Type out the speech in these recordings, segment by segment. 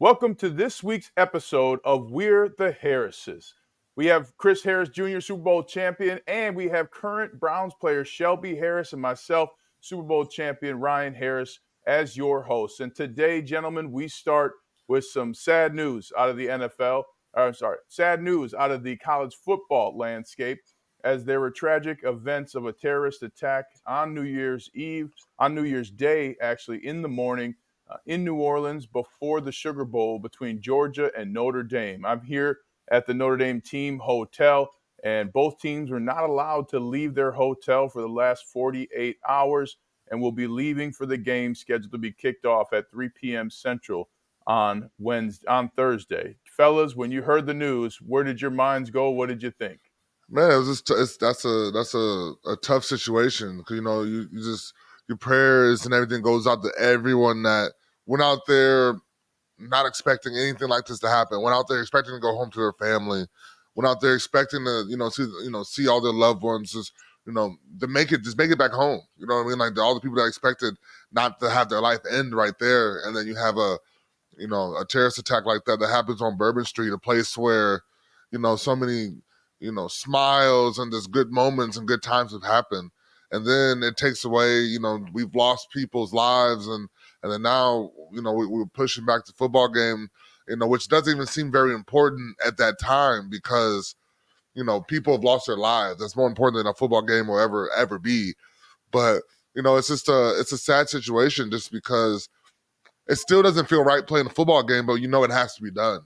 Welcome to this week's episode of We're the Harrises. We have Chris Harris Jr., Super Bowl champion, and we have current Browns player Shelby Harris and myself, Super Bowl champion Ryan Harris, as your hosts. And today, gentlemen, we start with some sad news out of the NFL. Sad news out of the college football landscape, as there were tragic events of a terrorist attack on New Year's Day, actually, in the morning in New Orleans before the Sugar Bowl between Georgia and Notre Dame. I'm here at the Notre Dame team hotel, and both teams were not allowed to leave their hotel for the last 48 hours and will be leaving for the game scheduled to be kicked off at 3 p.m. Central on Thursday. Fellas, when you heard the news, where did your minds go? What did you think? Man, it was just that's a tough situation because you just your prayers and everything goes out to everyone that went out there not expecting anything like this to happen. Went out there expecting to go home to their family. Went out there expecting to see all their loved ones to make it back home. You know what I mean? Like all the people that expected not to have their life end right there, and then you have a terrorist attack like that happens on Bourbon Street, a place where so many smiles and there's good moments and good times have happened. And then it takes away, we've lost people's lives and then now, we're pushing back the football game, which doesn't even seem very important at that time because, people have lost their lives. That's more important than a football game will ever be. But, it's a sad situation just because it still doesn't feel right playing a football game, but it has to be done.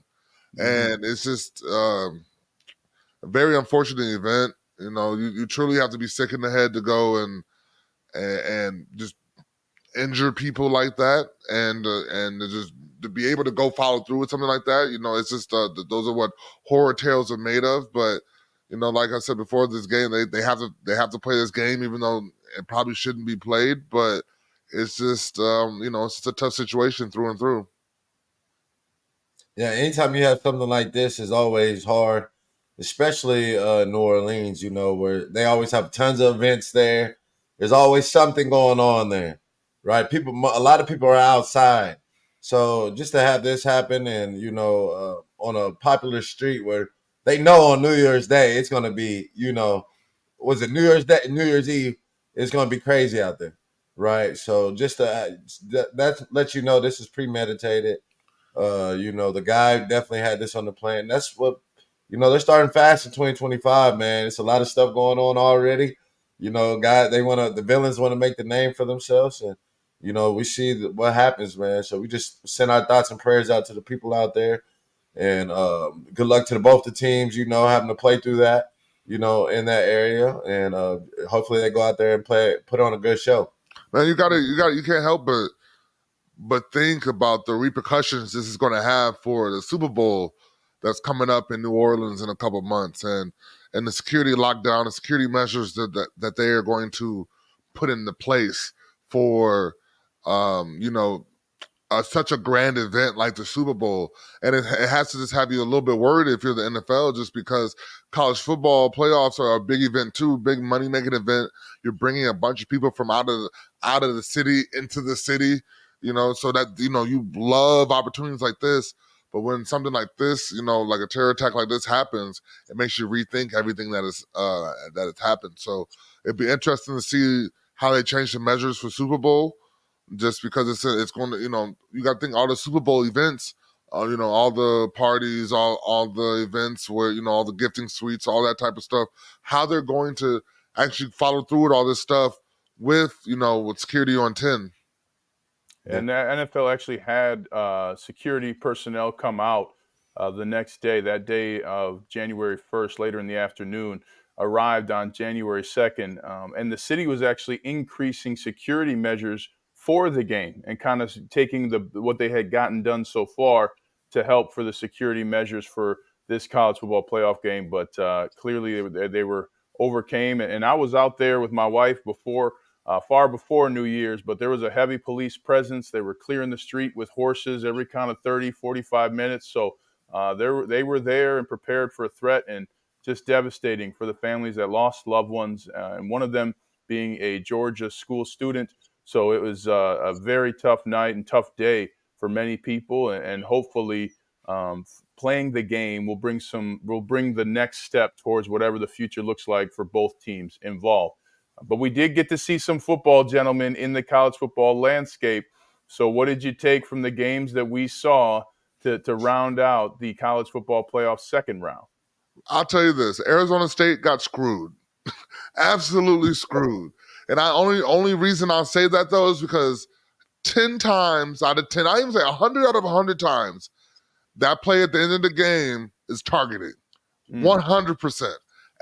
Mm-hmm. And it's just a very unfortunate event. You truly have to be sick in the head to go and just injure people like that, and just to be able to go follow through with something like that. It's just those are what horror tales are made of. But like I said before, this game they have to play this game, even though it probably shouldn't be played. But it's just it's just a tough situation through and through. Yeah, anytime you have something like this, is always hard, especially New Orleans. Where they always have tons of events there. There's always something going on there, right? A lot of people are outside, so just to have this happen, and on a popular street where they know on New Year's Day it's going to be, was it New Year's Day, New Year's Eve? It's going to be crazy out there, right? So just that lets you know this is premeditated. The guy definitely had this on the plan. That's what, they're starting fast in 2025, man. It's a lot of stuff going on already. The villains want to make the name for themselves. And, we see what happens, man. So we just send our thoughts and prayers out to the people out there. And good luck to both the teams, having to play through that, in that area. And hopefully they go out there and put on a good show. Man, you can't help but think about the repercussions this is going to have for the Super Bowl that's coming up in New Orleans in a couple of months, and the security lockdown, the security measures that they are going to put into place for, such a grand event like the Super Bowl. And it has to just have you a little bit worried if you're the NFL, just because college football playoffs are a big event too, big money-making event. You're bringing a bunch of people from out of the city into the city. So that, you love opportunities like this. But when something like this, like a terror attack like this happens, it makes you rethink everything that has happened. So it'd be interesting to see how they change the measures for Super Bowl, just because it's going to, you got to think all the Super Bowl events, all the parties, all the events where, all the gifting suites, all that type of stuff, how they're going to actually follow through with all this stuff with security on 10. And the NFL actually had security personnel come out the next day, that day of January 1st, later in the afternoon, arrived on January 2nd. And the city was actually increasing security measures for the game and kind of taking what they had gotten done so far to help for the security measures for this college football playoff game. But clearly they were overcame. And I was out there with my wife far before New Year's, but there was a heavy police presence. They were clearing the street with horses every kind of 30, 45 minutes. So they were there and prepared for a threat, and just devastating for the families that lost loved ones, and one of them being a Georgia school student. So it was a very tough night and tough day for many people, and hopefully playing the game will bring the next step towards whatever the future looks like for both teams involved. But we did get to see some football, gentlemen, in the college football landscape. So what did you take from the games that we saw to round out the college football playoff second round? I'll tell you this: Arizona State got screwed, absolutely screwed. And only reason I'll say that though is because 10 times out of 10, I even say 100 out of 100 times, that play at the end of the game is targeting. 100%.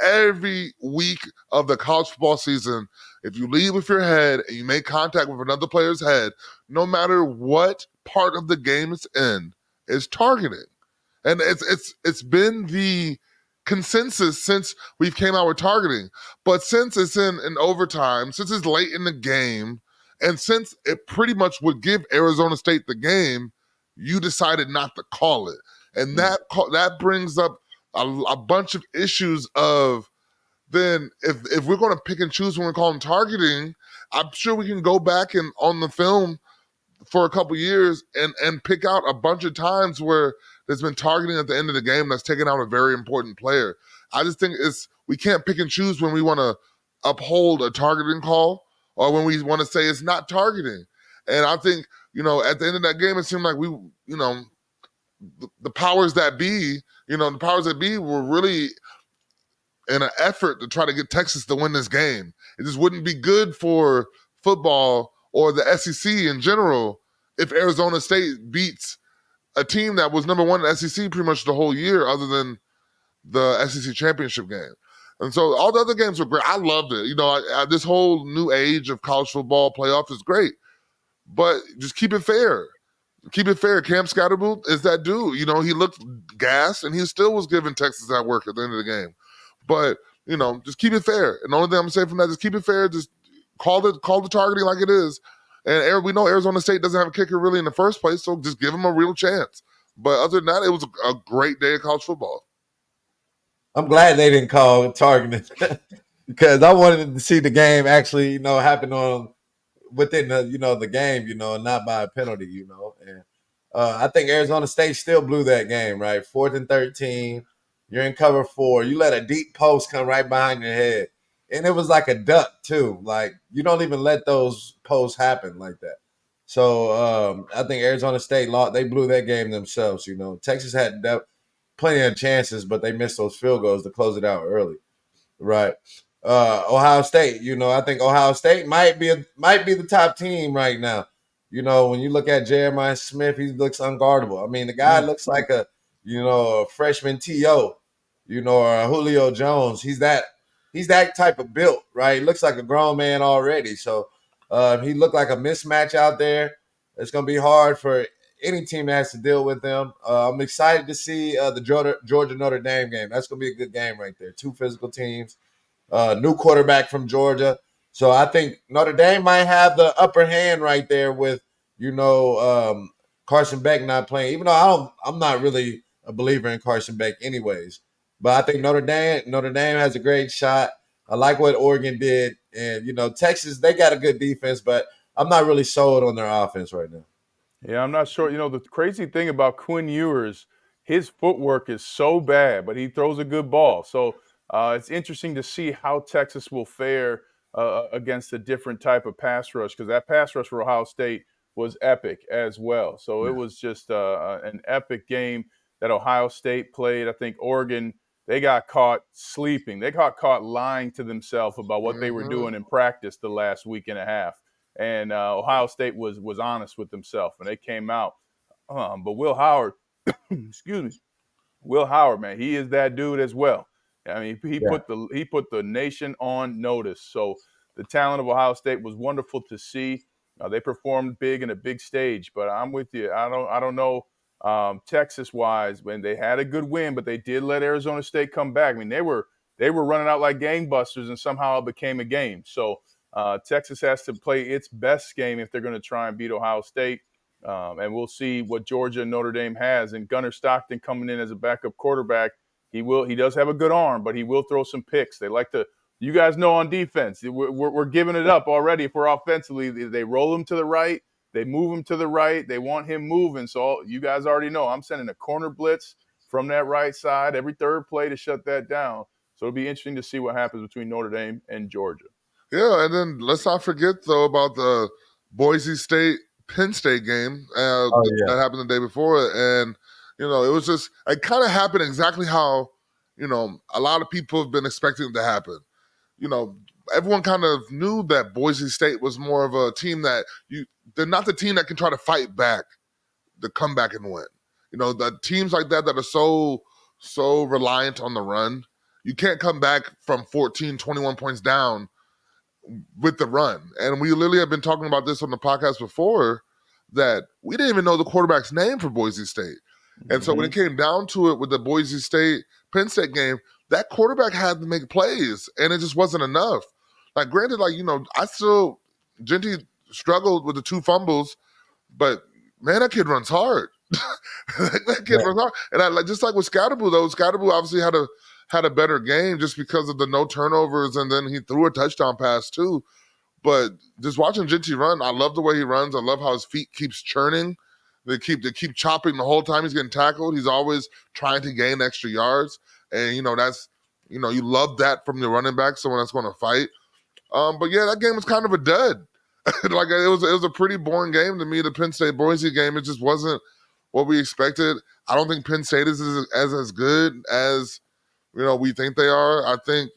Every week of the college football season, if you lead with your head and you make contact with another player's head, no matter what part of the game it's in, is targeting. And it's been the consensus since we've came out with targeting. But since it's in overtime, since it's late in the game, and since it pretty much would give Arizona State the game, you decided not to call it. And that brings up a bunch of issues of, then if we're going to pick and choose when we're calling targeting, I'm sure we can go back and on the film for a couple years and pick out a bunch of times where there's been targeting at the end of the game that's taken out a very important player. I just think we can't pick and choose when we want to uphold a targeting call or when we want to say it's not targeting. And I think, at the end of that game, it seemed like the powers that be, were really in an effort to try to get Texas to win this game. It just wouldn't be good for football or the SEC in general if Arizona State beats a team that was number one in the SEC pretty much the whole year other than the SEC championship game. And so all the other games were great. I loved it. This whole new age of college football playoff is great. But just keep it fair. Keep it fair. Cam Scatterboot is that dude. He looked gassed, and he still was giving Texas that work at the end of the game. But, just keep it fair. And the only thing I'm going to say from that is keep it fair. Just call the targeting like it is. And we know Arizona State doesn't have a kicker really in the first place, so just give them a real chance. But other than that, it was a great day of college football. I'm glad they didn't call targeting because I wanted to see the game actually, happen within the game, and not by a penalty, And I think Arizona State still blew that game, right? 4th and 13. You're in cover 4. You let a deep post come right behind your head. And it was like a duck, too. Like, you don't even let those posts happen like that. So I think Arizona State, they blew that game themselves, Texas had plenty of chances, but they missed those field goals to close it out early, right? Ohio State, I think Ohio State might be the top team right now. When you look at Jeremiah Smith, he looks unguardable. I mean, the guy looks like a freshman T.O., or a Julio Jones. He's that type of built, right? He looks like a grown man already. So he looked like a mismatch out there. It's going to be hard for any team that has to deal with them. I'm excited to see the Georgia-Notre Dame game. That's going to be a good game right there. 2 physical teams. New quarterback from Georgia. So I think Notre Dame might have the upper hand right there with, Carson Beck not playing, even though I'm not really a believer in Carson Beck anyways. But I think Notre Dame has a great shot. I like what Oregon did. And, Texas, they got a good defense, but I'm not really sold on their offense right now. Yeah, I'm not sure. The crazy thing about Quinn Ewers, his footwork is so bad, but he throws a good ball. So it's interesting to see how Texas will fare against a different type of pass rush, because that pass rush for Ohio State was epic as well. So it was just an epic game that Ohio State played. I think Oregon, they got caught sleeping. They got caught lying to themselves about what they were doing in practice the last week and a half. And Ohio State was honest with themselves, and they came out. But Will Howard, excuse me, Will Howard, man, he is that dude as well. I mean, he put the nation on notice. So the talent of Ohio State was wonderful to see. They performed big in a big stage. But I'm with you. I don't know Texas wise when they had a good win, but they did let Arizona State come back. I mean, they were running out like gangbusters, and somehow it became a game. So Texas has to play its best game if they're going to try and beat Ohio State. And we'll see what Georgia and Notre Dame has. And Gunnar Stockton coming in as a backup quarterback, he does have a good arm, but he will throw some picks. They like to, you guys know on defense, we're giving it up already for offensively. They roll them to the right, They move him to the right. They want him moving. So you guys already know I'm sending a corner blitz from that right side every third play to shut that down. So it'll be interesting to see what happens between Notre Dame and Georgia. Yeah, and then let's not forget, though, about the Boise State Penn State game that happened the day before. And, it was just, it kind of happened exactly how, a lot of people have been expecting it to happen. Everyone kind of knew that Boise State was more of a team that they're not the team that can try to fight back, to come back and win. The teams like that are so reliant on the run, you can't come back from 14, 21 points down with the run. And we literally have been talking about this on the podcast before, that we didn't even know the quarterback's name for Boise State. And so when it came down to it with the Boise State Penn State game, that quarterback had to make plays, and it just wasn't enough. Like, granted, Genty struggled with the 2 fumbles, but man, that kid runs hard. That kid runs hard. And just like with Scatterboo, though, Scatterboo obviously had a better game just because of the no turnovers, and then he threw a touchdown pass too. But just watching Genty run, I love the way he runs. I love how his feet keeps churning. They keep chopping the whole time he's getting tackled. He's always trying to gain extra yards. And, that's, you love that from the running back, someone that's going to fight. But yeah, that game was kind of a dud. It was a pretty boring game to me, the Penn State Boise game. It just wasn't what we expected. I don't think Penn State is as good as, we think they are. I think,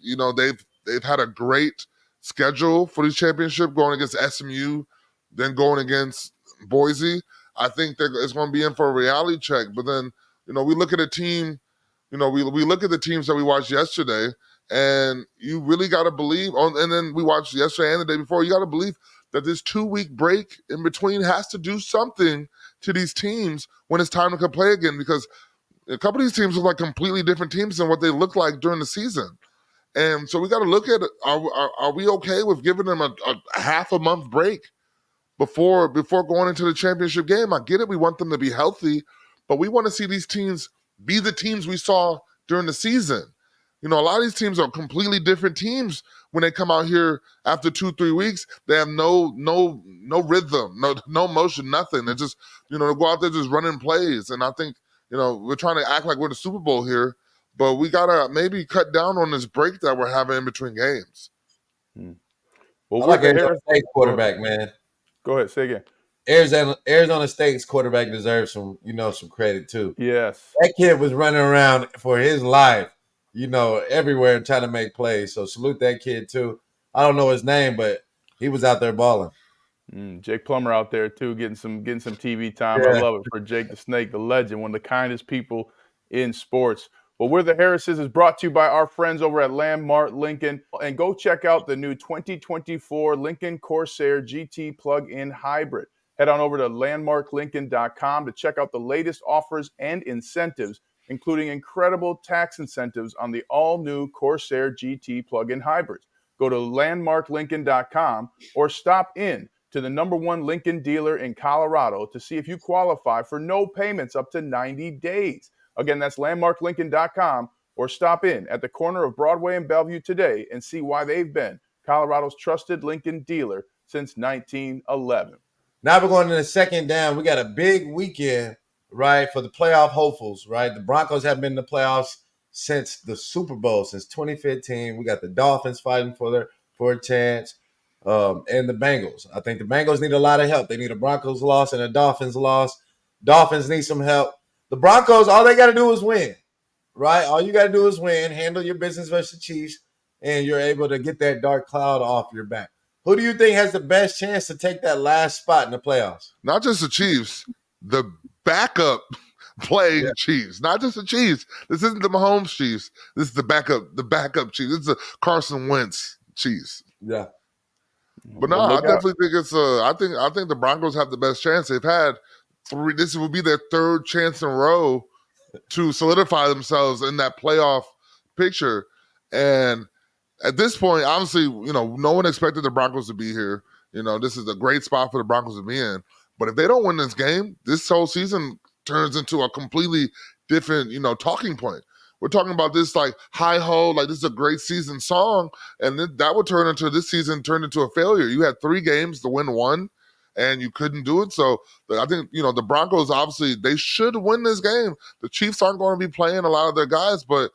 they've had a great schedule for this championship, going against SMU, then going against Boise. I think it's going to be in for a reality check. But then, we look at a team, we look at the teams that we watched yesterday, and you really got to believe, and then we watched yesterday and the day before, you got to believe that this 2-week break in between has to do something to these teams when it's time to play again, because a couple of these teams look like completely different teams than what they look like during the season. And so we got to look at it. Are we okay with giving them a half a month break before going into the championship game? I get it. We want them to be healthy, but we want to see these teams be the teams we saw during the season. A lot of these teams are completely different teams when they come out here after 2-3 weeks. They have no rhythm, no motion, nothing. They just, they go out there just running plays. And I think, we're trying to act like we're the Super Bowl here, but we got to maybe cut down on this break that we're having in between games. Well, I like Arizona State quarterback, man. Go ahead, say again. Arizona State's quarterback deserves some credit too. Yes. That kid was running around for his life, everywhere trying to make plays. So salute that kid too. I don't know his name, but he was out there balling. Jake Plummer out there too, getting some TV time. Yeah. I love it for Jake the Snake, the legend, one of the kindest people in sports. Well, We're the Harrises is brought to you by our friends over at Landmark Lincoln. And go check out the new 2024 Lincoln Corsair GT plug-in hybrid. Head on over to landmarklincoln.com to check out the latest offers and incentives, including incredible tax incentives on the all-new Corsair GT plug-in hybrids. Go to landmarklincoln.com or stop in to the #1 Lincoln dealer in Colorado to see if you qualify for no payments up to 90 days. Again, that's landmarklincoln.com, or stop in at the corner of Broadway and Bellevue today and see why they've been Colorado's trusted Lincoln dealer since 1911. Now we're going to the second down. We got a big weekend, right, for the playoff hopefuls, right? The Broncos have been in the playoffs since the Super Bowl, since 2015. We got the Dolphins fighting for a chance. And the Bengals. I think the Bengals need a lot of help. They need a Broncos loss and a Dolphins loss. Dolphins need some help. The Broncos, all they got to do is win, right? All you got to do is win, handle your business versus the Chiefs, and you're able to get that dark cloud off your back. Who do you think has the best chance to take that last spot in the playoffs? Not just the Chiefs, the backup playing Chiefs. Not just the Chiefs. This isn't the Mahomes Chiefs. This is the backup Chiefs. This is the Carson Wentz Chiefs. Yeah. But no, I definitely think it's I think the Broncos have the best chance. They've had 3. This will be their 3rd chance in a row to solidify themselves in that playoff picture. And at this point, obviously, no one expected the Broncos to be here. This is a great spot for the Broncos to be in. But if they don't win this game, this whole season turns into a completely different, talking point. We're talking about this like hi-ho, like this is a great season song, and that would turn into this season turned into a failure. You had 3 games to win 1, and you couldn't do it. So I think, the Broncos, obviously, they should win this game. The Chiefs aren't going to be playing a lot of their guys, but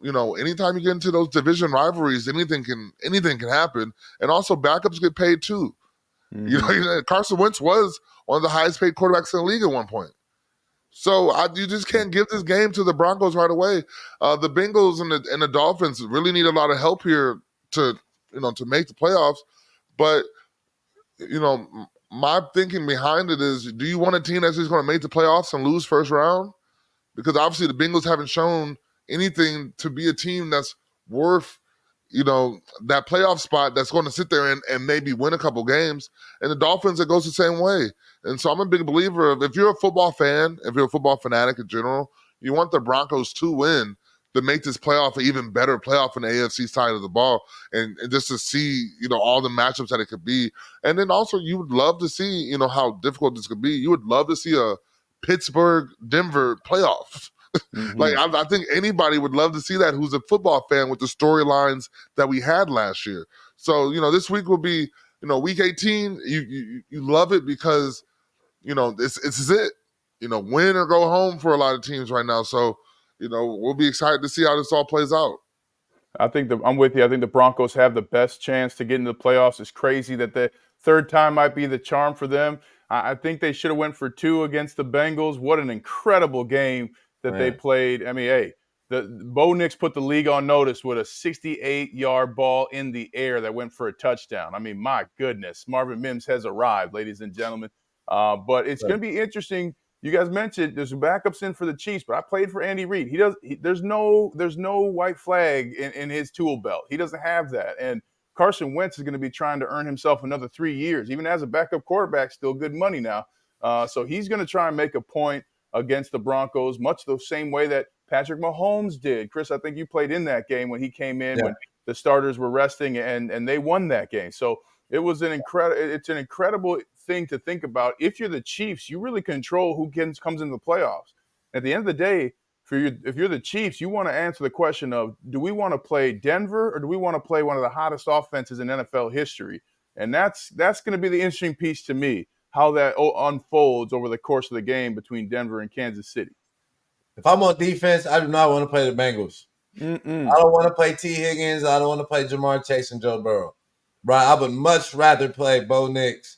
anytime you get into those division rivalries, anything can happen. And also backups get paid too. Carson Wentz was one of the highest paid quarterbacks in the league at one point. So you just can't give this game to the Broncos right away. The Bengals and the Dolphins really need a lot of help here to make the playoffs. But my thinking behind it is, do you want a team that's just going to make the playoffs and lose first round? Because obviously the Bengals haven't shown anything to be a team that's worth, that playoff spot that's going to sit there and maybe win a couple games. And the Dolphins, it goes the same way. And so I'm a big believer of, if you're a football fan, if you're a football fanatic in general, you want the Broncos to win to make this playoff an even better playoff in the AFC side of the ball, and just to see, all the matchups that it could be. And then also you would love to see, how difficult this could be. You would love to see a Pittsburgh-Denver playoff. Like, I think anybody would love to see that who's a football fan, with the storylines that we had last year. So, this week will be, week 18. You love it because, this is it. Win or go home for a lot of teams right now. So, we'll be excited to see how this all plays out. I'm with you. I think the Broncos have the best chance to get into the playoffs. It's crazy that the third time might be the charm for them. I think they should have went for 2 against the Bengals. What an incredible game that they played. I mean, hey, Bo Nix put the league on notice with a 68-yard ball in the air that went for a touchdown. I mean, my goodness, Marvin Mims has arrived, ladies and gentlemen. But it's going to be interesting. You guys mentioned there's backups in for the Chiefs, but I played for Andy Reid. There's no white flag in his tool belt. He doesn't have that. And Carson Wentz is going to be trying to earn himself another 3 years. Even as a backup quarterback, still good money now. So he's going to try and make a point against the Broncos, much the same way that Patrick Mahomes did. Chris, I think you played in that game when he came in when the starters were resting, and they won that game. So it's an incredible thing to think about. If you're the Chiefs, you really control who comes into the playoffs. At the end of the day, if you're the Chiefs, you want to answer the question of, do we want to play Denver or do we want to play one of the hottest offenses in NFL history? And that's going to be the interesting piece to me, how that unfolds over the course of the game between Denver and Kansas City. If I'm on defense, I do not want to play the Bengals. I don't want to play T. Higgins. I don't want to play Jamar Chase and Joe Burrow. Right? I would much rather play Bo Nix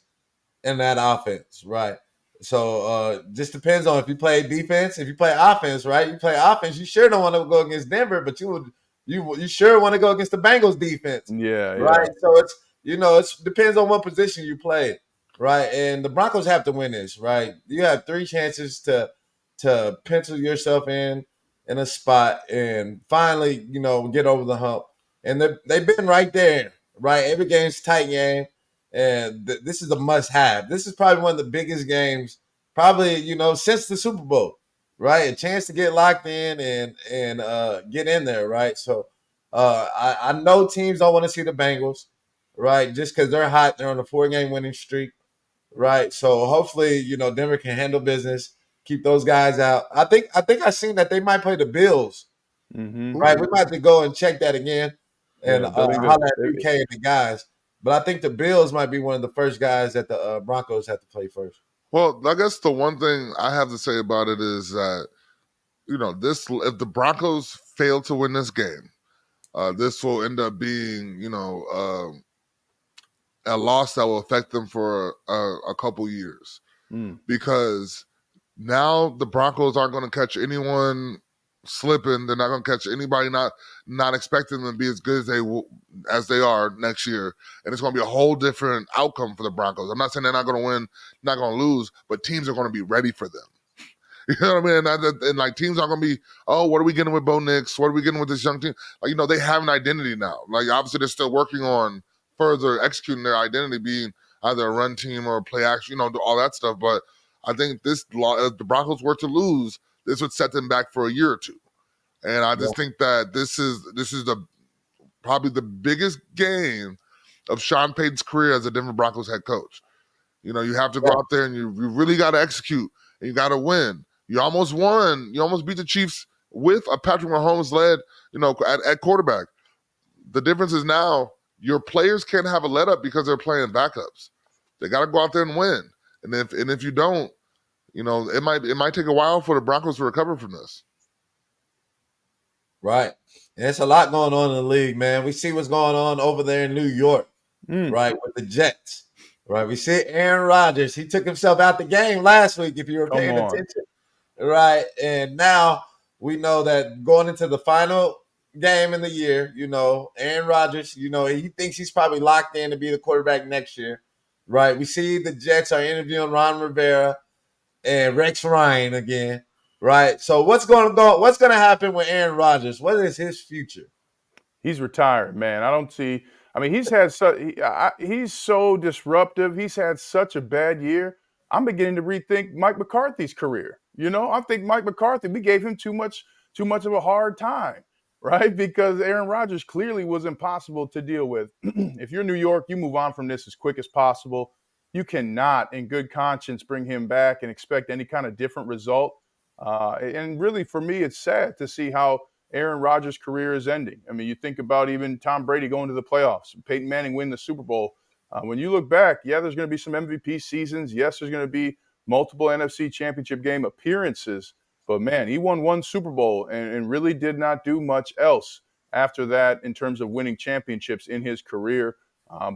in that offense. Right? So just depends on if you play defense. If you play offense, right? You play offense, you sure don't want to go against Denver, but you sure want to go against the Bengals defense. Yeah. Right? So it depends on what position you play. Right? And the Broncos have to win this, right? You have 3 chances to pencil yourself in a spot and finally, get over the hump. And they've been right there, right? Every game's a tight game. And this is a must-have. This is probably one of the biggest games, probably, since the Super Bowl, right? A chance to get locked in and get in there, right? So I know teams don't want to see the Bengals, right? Just because they're hot. They're on a 4-game winning streak, right? So hopefully, Denver can handle business, keep those guys out. I think I seen that they might play the Bills, right? We might have to go and check that again and holler at BK and the guys. But I think the Bills might be one of the first guys that the Broncos have to play first. Well, I guess the one thing I have to say about it is that, if the Broncos fail to win this game, this will end up being, a loss that will affect them for a couple years. Because now the Broncos aren't going to catch anyone slipping. They're not going to catch anybody not expecting them to be as good as they are next year. And it's going to be a whole different outcome for the Broncos. I'm not saying they're not going to win, not going to lose, but teams are going to be ready for them. You know what I mean? And like, teams aren't going to be, oh, what are we getting with Bo Nix? What are we getting with this young team? Like, they have an identity now. Like, obviously they're still working on further executing their identity, being either a run team or a play action, all that stuff. But I think if the Broncos were to lose, this would set them back for a year or two. And I just think that this is probably the biggest game of Sean Payton's career as a Denver Broncos head coach. You have to go out there and you really got to execute and you got to win. You almost won. You almost beat the Chiefs with a Patrick Mahomes led, at quarterback. The difference is now your players can't have a let up because they're playing backups. They got to go out there and win. And if you don't, it might take a while for the Broncos to recover from this. Right. And it's a lot going on in the league, man. We see what's going on over there in New York, right, with the Jets. Right. We see Aaron Rodgers. He took himself out the game last week, if you were paying attention. Right. And now we know that going into the final game in the year, Aaron Rodgers, he thinks he's probably locked in to be the quarterback next year. Right. We see the Jets are interviewing Ron Rivera and Rex Ryan again. Right. So what's going to happen with Aaron Rodgers? What is his future? He's retired, man. I don't see. I mean, he's so disruptive. He's had such a bad year. I'm beginning to rethink Mike McCarthy's career. I think Mike McCarthy, we gave him too much of a hard time, right? Because Aaron Rodgers clearly was impossible to deal with. If you're New York, you move on from this as quick as possible. You cannot, in good conscience, bring him back and expect any kind of different result. And really, for me, it's sad to see how Aaron Rodgers' career is ending. I mean, you think about even Tom Brady going to the playoffs, Peyton Manning winning the Super Bowl. When you look back, yeah, there's going to be some MVP seasons. Yes, there's going to be multiple NFC Championship game appearances. But, man, he won one Super Bowl and really did not do much else after that in terms of winning championships in his career.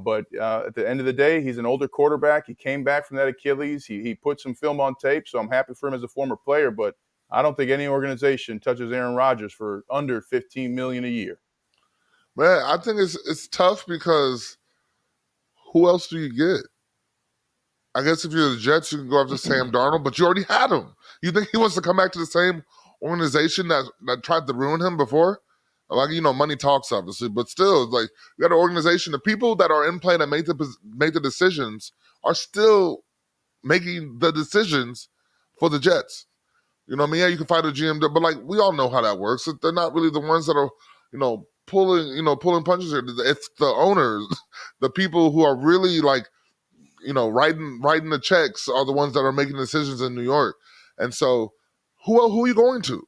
But at the end of the day, he's an older quarterback. He came back from that Achilles. He put some film on tape, so I'm happy for him as a former player. But I don't think any organization touches Aaron Rodgers for under $15 million a year. Man, I think it's tough because who else do you get? I guess if you're the Jets, you can go after Sam Darnold, but you already had him. You think he wants to come back to the same organization that tried to ruin him before? Like, money talks, obviously, but still, like, you got an organization. The people that are in play that make the decisions are still making the decisions for the Jets. You know what I mean? Yeah, you can fight a GM, but like we all know how that works. They're not really the ones that are, pulling punches here. It's the owners, the people who are really like, writing the checks are the ones that are making decisions in New York. And so, who are you going to?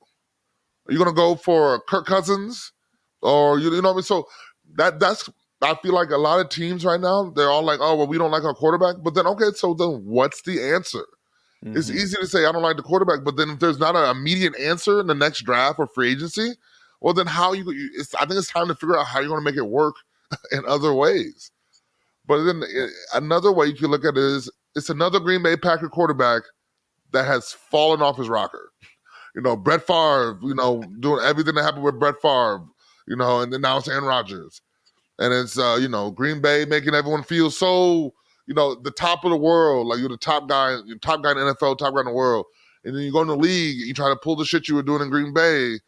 Are you going to go for Kirk Cousins, or you know what I mean? So that's I feel like a lot of teams right now, they're all like, oh well, we don't like our quarterback. But then so then what's the answer? Mm-hmm. It's easy to say I don't like the quarterback, but then if there's not an immediate answer in the next draft or free agency, well then I think it's time to figure out how you're going to make it work in other ways. But then another way you can look at it is it's another Green Bay Packer quarterback that has fallen off his rocker. Brett Favre, doing everything that happened with Brett Favre, and then now it's Aaron Rodgers. And it's, Green Bay making everyone feel so, the top of the world, like you're the top guy in the NFL, top guy in the world. And then you go in the league, you try to pull the shit you were doing in Green Bay,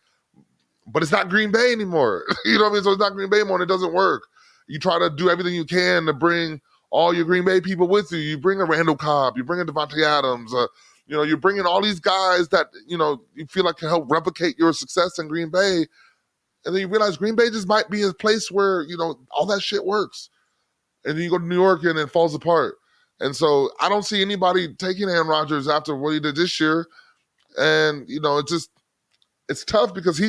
but it's not Green Bay anymore. You know what I mean? So it's not Green Bay anymore and it doesn't work. You try to do everything you can to bring all your Green Bay people with you. You bring a Randall Cobb, you bring a Devontae Adams, you're bringing all these guys that, you feel like can help replicate your success in Green Bay. And then you realize Green Bay just might be a place where, all that shit works. And then you go to New York and it falls apart. And so I don't see anybody taking Aaron Rodgers after what he did this year. And, it's tough because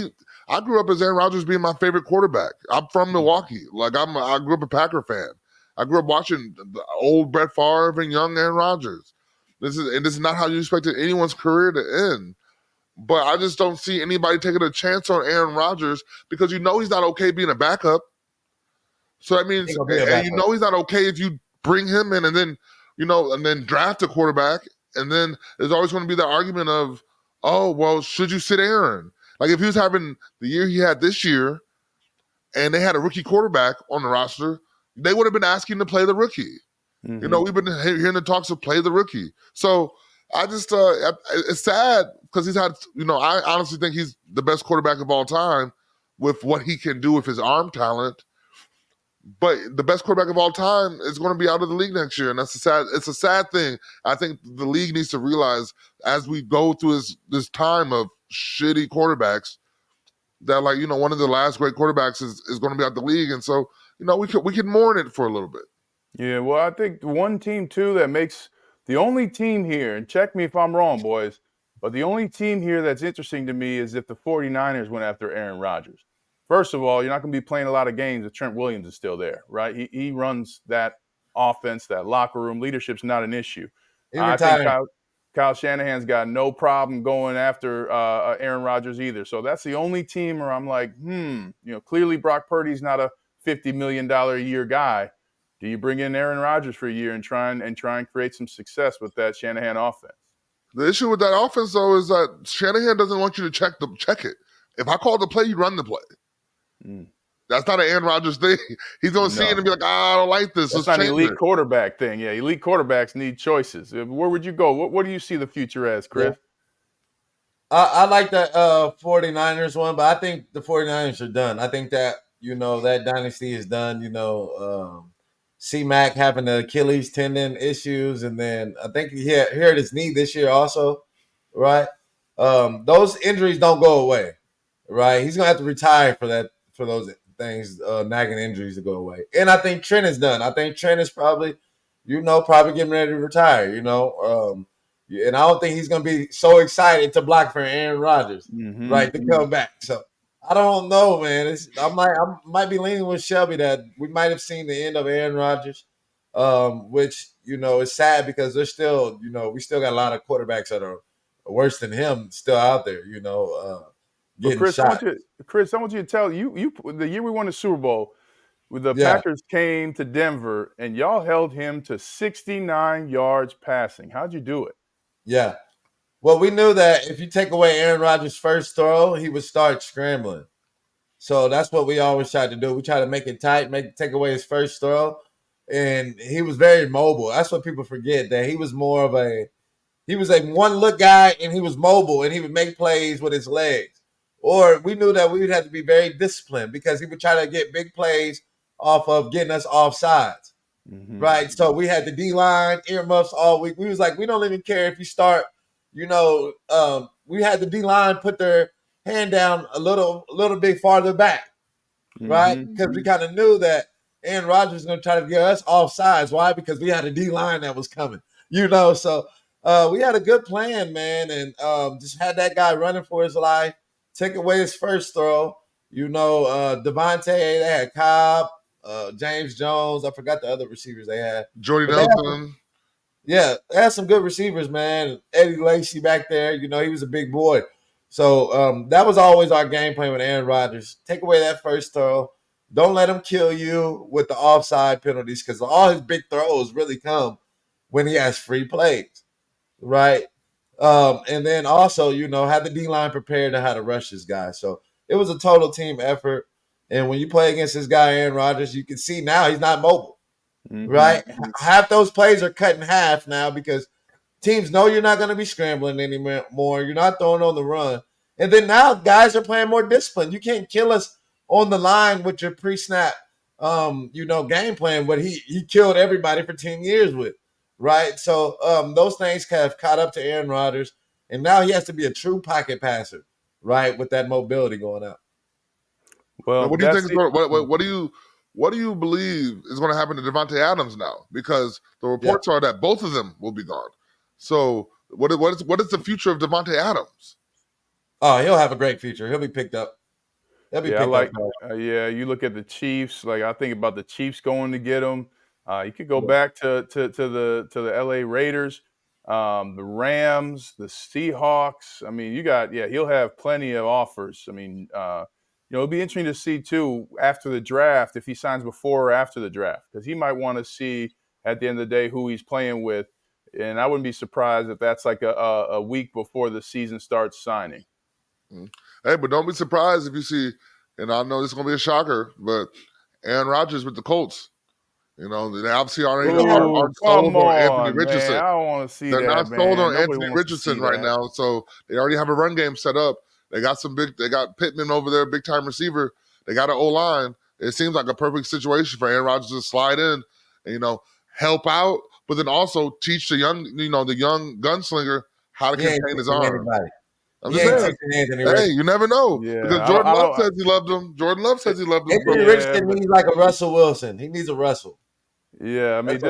I grew up as Aaron Rodgers being my favorite quarterback. I'm from Milwaukee. Like I grew up a Packer fan. I grew up watching the old Brett Favre and young Aaron Rodgers. This is not how you expected anyone's career to end. But I just don't see anybody taking a chance on Aaron Rodgers because he's not okay being a backup. So that means, and he's not okay if you bring him in and then, and then draft a quarterback. And then there's always going to be the argument of, oh, well, should you sit Aaron? Like if he was having the year he had this year and they had a rookie quarterback on the roster, they would have been asking to play the rookie. Mm-hmm. We've been hearing the talks of play the rookie. So I just, it's sad because he's had, I honestly think he's the best quarterback of all time with what he can do with his arm talent. But the best quarterback of all time is going to be out of the league next year. And it's a sad thing. I think the league needs to realize as we go through this time of shitty quarterbacks that one of the last great quarterbacks is going to be out the league. And so, we can mourn it for a little bit. Yeah, well, I think one team, too, that makes the only team here, and check me if I'm wrong, boys, but the only team here that's interesting to me is if the 49ers went after Aaron Rodgers. First of all, you're not going to be playing a lot of games if Trent Williams is still there, right? He runs that offense, that locker room. Leadership's not an issue. He I think retired. Kyle Shanahan's got no problem going after Aaron Rodgers either. So that's the only team where I'm like, clearly Brock Purdy's not a $50 million a year guy. Do you bring in Aaron Rodgers for a year and try and create some success with that Shanahan offense? The issue with that offense, though, is that Shanahan doesn't want you to check it. If I call the play, you run the play. That's not an Aaron Rodgers thing. He's going to see it and be like, I don't like this. That's Let's not an change elite it. quarterback thing. Yeah, elite quarterbacks need choices. Where would you go? What do you see the future as, Chris? I like that 49ers one, but I think the 49ers are done. I think that, that dynasty is done. C-Mac having the Achilles tendon issues, and then I think he hurt his knee this year also, right? Those injuries don't go away, right? He's going to have to retire for those things, nagging injuries to go away. And I think Trent is done. I think Trent is probably getting ready to retire, and I don't think he's going to be so excited to block for Aaron Rodgers, right, to come back. So I don't know, man. I might be leaning with Shelby that we might have seen the end of Aaron Rodgers, which, is sad because there's still, we still got a lot of quarterbacks that are worse than him still out there, getting shot. Chris, I want you to tell you the year we won the Super Bowl, the Packers came to Denver and y'all held him to 69 yards passing. How'd you do it? Yeah. Well, we knew that if you take away Aaron Rodgers' first throw, he would start scrambling. So that's what we always tried to do. We tried to make it tight, take away his first throw. And he was very mobile. That's what people forget, that he was a one-look guy, and he was mobile, and he would make plays with his legs. Or we knew that we would have to be very disciplined because he would try to get big plays off of getting us off sides. Right. So we had the D-line, earmuffs all week. We was like, we don't even care if you start, we had the D-line put their hand down a little bit farther back, right? Because we kind of knew that Aaron Rodgers was going to try to get us off sides. Why? Because we had a D-line that was coming, So we had a good plan, man, and just had that guy running for his life, take away his first throw. Devontae, they had Cobb, James Jones. I forgot the other receivers they had. Jordy Nelson. They had some good receivers, man. Eddie Lacy back there. He was a big boy. So that was always our game plan with Aaron Rodgers. Take away that first throw. Don't let him kill you with the offside penalties because all his big throws really come when he has free plays, right? And then also, have the D-line prepared to how to rush this guy. So it was a total team effort. And when you play against this guy, Aaron Rodgers, you can see now he's not mobile, right? Half those plays are cut in half now because teams know you're not going to be scrambling anymore. You're not throwing on the run. And then now guys are playing more disciplined. You can't kill us on the line with your pre-snap, game plan, what he killed everybody for 10 years with, right? So those things have caught up to Aaron Rodgers, and now he has to be a true pocket passer, right, with that mobility going out. Well, what do you think? What do you believe is going to happen to Devontae Adams now? Because the reports are that both of them will be gone. So, what is the future of Devontae Adams? Oh, he'll have a great future. He'll be picked up. You look at the Chiefs. Like I think about the Chiefs going to get him. You could go back to the LA Raiders, the Rams, the Seahawks. I mean, he'll have plenty of offers. I mean, it'll be interesting to see too after the draft if he signs before or after the draft because he might want to see at the end of the day who he's playing with, and I wouldn't be surprised if that's like a week before the season starts signing. Hey, but don't be surprised if you see, and I know this is going to be a shocker, but Aaron Rodgers with the Colts. They obviously already aren't sold on Anthony Richardson. Man. I don't want to see They're that. not sold on Anthony Richardson right now, so they already have a run game set up. They got Pittman over there, big time receiver. They got an O-line. It seems like a perfect situation for Aaron Rodgers to slide in and, help out, but then also teach the young gunslinger how to contain his arm. I'm just saying. Hey, you never know. Yeah, because Jordan Love says he loved him. Jordan Love says he loved him. Anthony Richardson needs like a Russell Wilson. He needs a Russell. Yeah, I mean,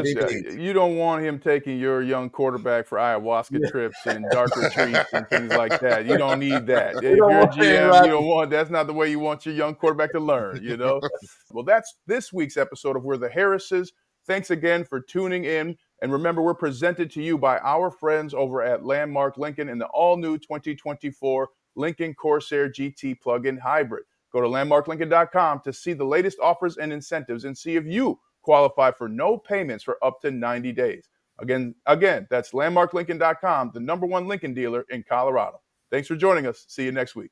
you don't want him taking your young quarterback for ayahuasca trips and dark retreats and things like that. You don't need that. If you're a GM, you don't want. That's not the way you want your young quarterback to learn. Well, that's this week's episode of We're the Harrises. Thanks again for tuning in. And remember, we're presented to you by our friends over at Landmark Lincoln in the all-new 2024 Lincoln Corsair GT plug-in hybrid. Go to landmarklincoln.com to see the latest offers and incentives and see if you qualify for no payments for up to 90 days. Again, that's landmarklincoln.com, the #1 Lincoln dealer in Colorado. Thanks for joining us. See you next week.